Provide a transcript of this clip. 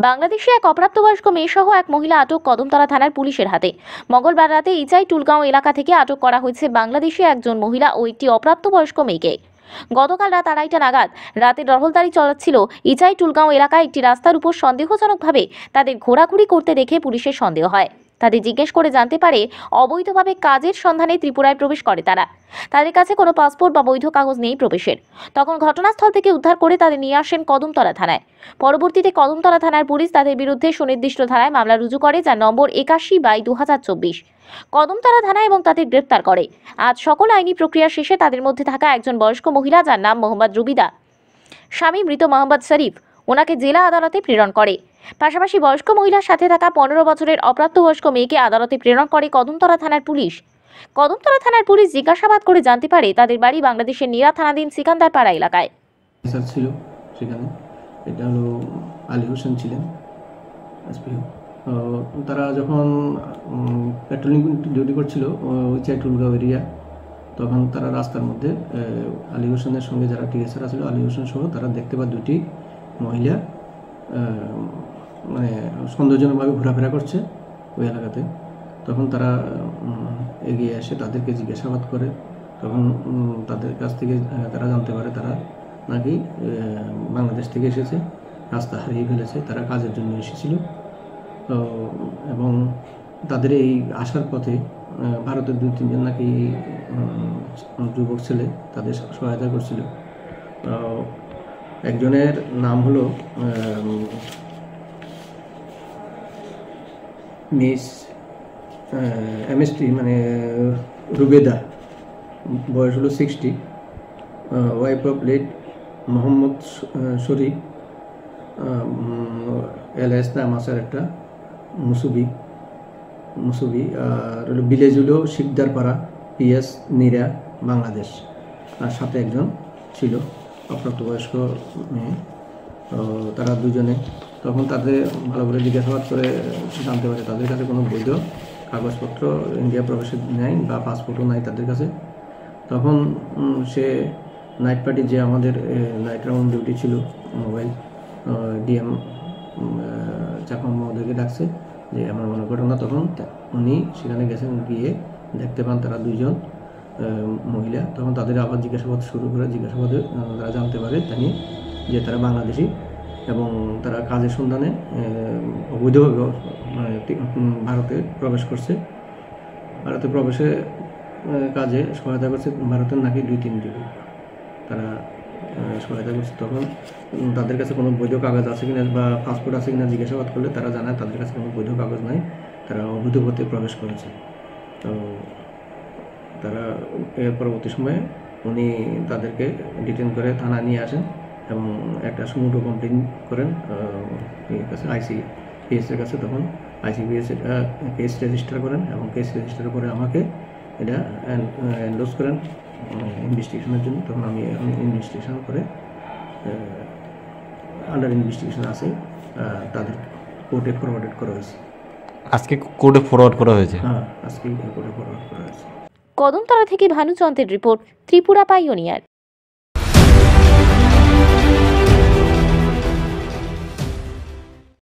বাংলাদেশে এক অপ্রাপ্তবয়স্ক মেয়েসহ এক মহিলা আটক কদমতলা থানার পুলিশের হাতে। মঙ্গলবার রাতে ইচাই টুলগাঁও এলাকা থেকে আটক করা হয়েছে বাংলাদেশি একজন মহিলা ও একটি অপ্রাপ্তবয়স্ক মেয়েকে। গতকাল রাত 2:30টা নাগাদ রাতে টহলদারি চালাচ্ছিল ইচাই টুলগাঁও এলাকায় একটি রাস্তার উপর সন্দেহজনকভাবে তাদের ঘোরাঘুরি করতে দেখে পুলিশের সন্দেহ হয়। তাদের জিজ্ঞেস করে জানতে পারে অবৈধভাবে কাজের সন্ধানে ত্রিপুরায় প্রবেশ করে তারা। তাদের কাছে কোনো পাসপোর্ট বা বৈধ কাগজ নেই প্রবেশের। তখন ঘটনাস্থল থেকে উদ্ধার করে তাদের নিয়ে আসেন কদমতলা থানায়। পরবর্তীতে কদমতলা থানার পুলিশ তাদের বিরুদ্ধে সুনির্দিষ্ট ধারায় মামলা রুজু করে, যার নম্বর 81/2024। কদমতলা থানা এবং তাদের গ্রেপ্তার করে। আজ সকল আইনি প্রক্রিয়া শেষে তাদের মধ্যে থাকা একজন বয়স্ক মহিলা, যার নাম মোহাম্মদ রুবিদা, স্বামী মৃত মোহাম্মদ শরীফ, ওনাকে জেলা আদালতে প্রেরণ করে। পাশাপাশি বয়স্ক মহিলার সাথে থাকা 15 বছরের অপ্রাপ্তবয়স্ক মেয়েকে আদালতে প্রেরণ করে কদমতলা থানার পুলিশ। কদমতলা থানার পুলিশ জিজ্ঞাসাবাদ করে জানতে পারে তাদের বাড়ি বাংলাদেশের নীরা থানাধীন সিকান্দারপাড়া এলাকায়। ছিল সেখানে, এটা হলো আলী হোসেন ছিলেন এসপিও। তারা যখন পেট্রোলিং ডিউটি করছিল ইচাই টুলগাঁও এরিয়া, তখন তারা রাস্তার মধ্যে আলী হোসেনের সঙ্গে যারা টিএসআর ছিল, আলী হোসেন সহ তারা দেখতে পায় দুটি মহিলা মানে সন্দেহজনকভাবে ঘোরাফেরা করছে ওই এলাকাতে। তখন তারা এগিয়ে এসে তাদেরকে জিজ্ঞাসাবাদ করে। তখন তাদের কাছ থেকে তারা জানতে পারে তারা নাকি বাংলাদেশ থেকে এসেছে, রাস্তা হারিয়ে ফেলেছে, তারা কাজের জন্য এসেছিল। এবং তাদের এই আসার পথে ভারতের 2-3 জন নাকি যুবক ছেলে তাদের সহায়তা করছিল। একজনের নাম হলো মিস এমএসটি মানে রুবেদা, বয়স হলো 60, wife of late Mohammad Sharif, alias নাম আছে একটা মুসুবি, আর হলো ভিলেজ হলো শিকদারপাড়া, পিএস নীরা, বাংলাদেশ। আর সাথে একজন ছিল অপ্রাপ্তবয়স্ক মেয়ে। তারা দুজনে তখন তাদের ভালো করে জিজ্ঞাসাবাদ করে জানতে পারে তাদের কাছে কোনো বৈধ কাগজপত্র ইন্ডিয়া প্রবেশের নেই বা পাসপোর্টও নাই তাদের কাছে। তখন সে নাইট পার্টি, যে আমাদের নাইট রাউন্ড ডিউটি ছিল, মোবাইল ডিএম চাকমা মহোদয়কে ডাকছে যে আমার মনে ঘটনা। তখন উনি সেখানে গেছেন, গিয়ে দেখতে পান তারা 2জন মহিলা। তখন তাদের আবার জিজ্ঞাসাবাদ শুরু করে, জিজ্ঞাসাবাদে তারা জানতে পারে জানি যে তারা বাংলাদেশি এবং তারা কাজের সন্ধানে অবৈধভাবে ভারতে প্রবেশ করছে। ভারতে প্রবেশে কাজে সহায়তা করছে ভারতের নাকি 2-3 যুবক, তারা সহায়তা করছে। তখন তাদের কাছে কোনো বৈধ কাগজ আছে কিনা বা পাসপোর্ট আছে কিনা জিজ্ঞাসাবাদ করলে তারা জানায় তাদের কাছে কোনো বৈধ কাগজ নাই, তারা অবৈধ পথে প্রবেশ করেছে। তো তারা এর পরবর্তী সময়ে উনি তাদেরকে ডিটেন করে থানায় নিয়ে আসেন এবং একটা সুমোটো কমপ্লেন করেন আইসিপিএস এর কাছে। তখন আইসিপিএস এটা কেস রেজিস্টার করেন এবং কেস রেজিস্টার করে আমাকে এটা এনডোজ করেন ইনভেস্টিগেশনের জন্য। তখন আমি ইনভেস্টিগেশন করে আন্ডার ইনভেস্টিগেশন আছে, তাদের কোর্টে ফরওয়ার্ড করা হয়েছে। আজকে কোর্টে ফরওয়ার্ড করা হয়েছে? হ্যাঁ, আজকে কোর্টে ফরওয়ার্ড করা হয়েছে। কদমতলা থেকে ভানুচন্দ্রের রিপোর্ট, ত্রিপুরা পাইওনিয়ার।